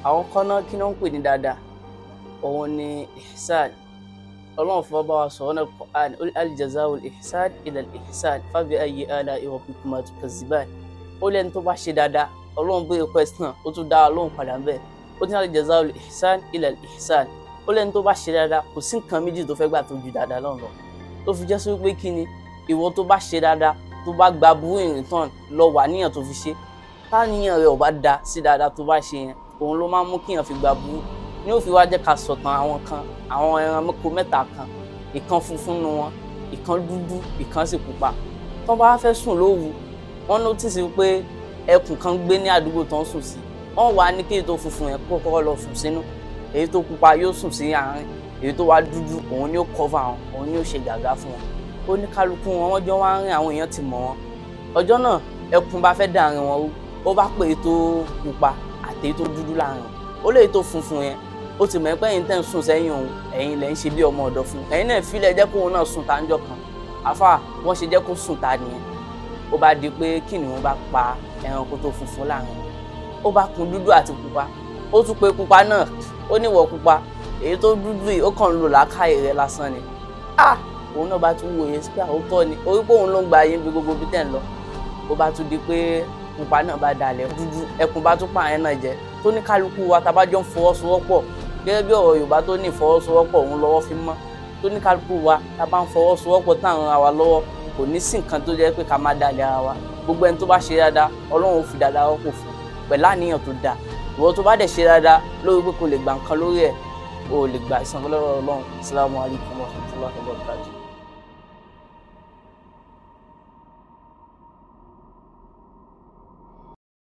àwọn kan náà kí ni wọ́n ń pè ní dáadáa òun ni ihsan. Ọlọ́run fún bá wa sọ̀rọ̀ náà Qur'an al-jazā'u al-ihsān ila al-ihsān fabi ayyi ālā'i rabbikuma tukazzibān. Ó lẹ́ni tó bá ṣe dáadáa Ọlọ́run béèrè question ó tún dá Ọlọ́run padà bẹ́ẹ̀ ó ní al-jazā'u al-ihsān ila al-ihsān. Ó lẹ́ni tó bá ṣe dáadáa kò sí nǹkan méjì tó fẹ́ gbà tó ju dáadáa lọ́n lọ. Tó fi jẹ́ sí pé kí ni ìwọ tó bá ṣe dáadáa tó bá gba burú in return lọ wà níyàn tó fi ṣe táníyàn rẹ̀ ò bá da sí dáadáa tó bá ṣe yẹn òun ló máa ń mú kíyàn fi gba burú. Ní ó fi wá jẹ́ ká sọ̀tàn àwọn kan àwọn ẹranko mẹ́ta kan ìkan funfun nu wọn ìkan dúdú ìkan sì pupa. Tó bá fẹ́ sùn lóru wọ́n notice pé ẹkùn kan gbé ní àdúgbò tó ń sùn sí wọ́n wá ní kí èyí tó funfun yẹn kọ́kọ́ lọ sùn sínú èyí tó pupa yóò sùn sí àárín èyí tó wá dúdú òun ni ó cover wọn òun ni ó ṣe gàgá fún wọn. Ó ní kálukú wọn wọ́n jọ wá ń rìn àwọn èèyàn ti mọ̀ wọn. Ọjọ́ náà ẹkùn bá fẹ́ dàrin wọn rú ó bá pè é tó pupa àti èyí tó dúdú láàrin ó lè tó funfun yẹn ó ti mọ̀ pé ẹ̀yin tẹ́ ń sùn sẹ́yìn òun ẹ̀yin lẹ́ ń ṣe bí ọmọ ọ̀dọ̀ fún ẹ̀yin náà fílẹ̀ jẹ́ kó òun náà sùn táńjọ́ kan àfà wọ́n ṣe jẹ́ kó sùn ta nìyẹn. Ó bá di pé kìnìún bá pa ẹranko tó funfun láàrin ó bá kun dúdú àti pupa ó tún pe pupa náà ó ní ìwọ pupa èyí tó dúdú yìí ó kàn ń lò làákàyè rẹ lásán ni. Òun náà bá tún wòye sí pé àwòtọ́ ni orí pé òun ló ń gba ayé bí gbogbo bí tẹ̀ ń lọ. Ó bá tún di pé pupa náà bá dalẹ̀ dúdú ẹkùn bá tún pààyàn náà jẹ tó ní kálukú wa tá bá jọ ń fọwọ́sowọ́pọ̀ gẹ́gẹ́ bí ọ̀rọ̀ Yorùbá tó ní ìfọwọ́sowọ́pọ̀ òun lọ́wọ́ fi mọ́ tó ní kálukú wa tá bá ń fọwọ́sowọ́pọ̀ táwọn ara wa lọ́wọ́ kò ní sí nǹkan tó jẹ́ pé ká má dalẹ̀ ara wa. Gbogbo ẹni tó bá ṣe dáadáa Ọlọ́run ó fi dáadáa rọ́pò fún pẹ̀lú àníyàn tó dáa. Ìwọ tó bá dẹ̀ ṣe dáadáa lórí pé kò lè gba nǹkan lórí ẹ̀ o lè gba ìsanwó lọ́wọ́ Ọlọ́run. Assalamu alaikum warahmatullahi wabarakatuh.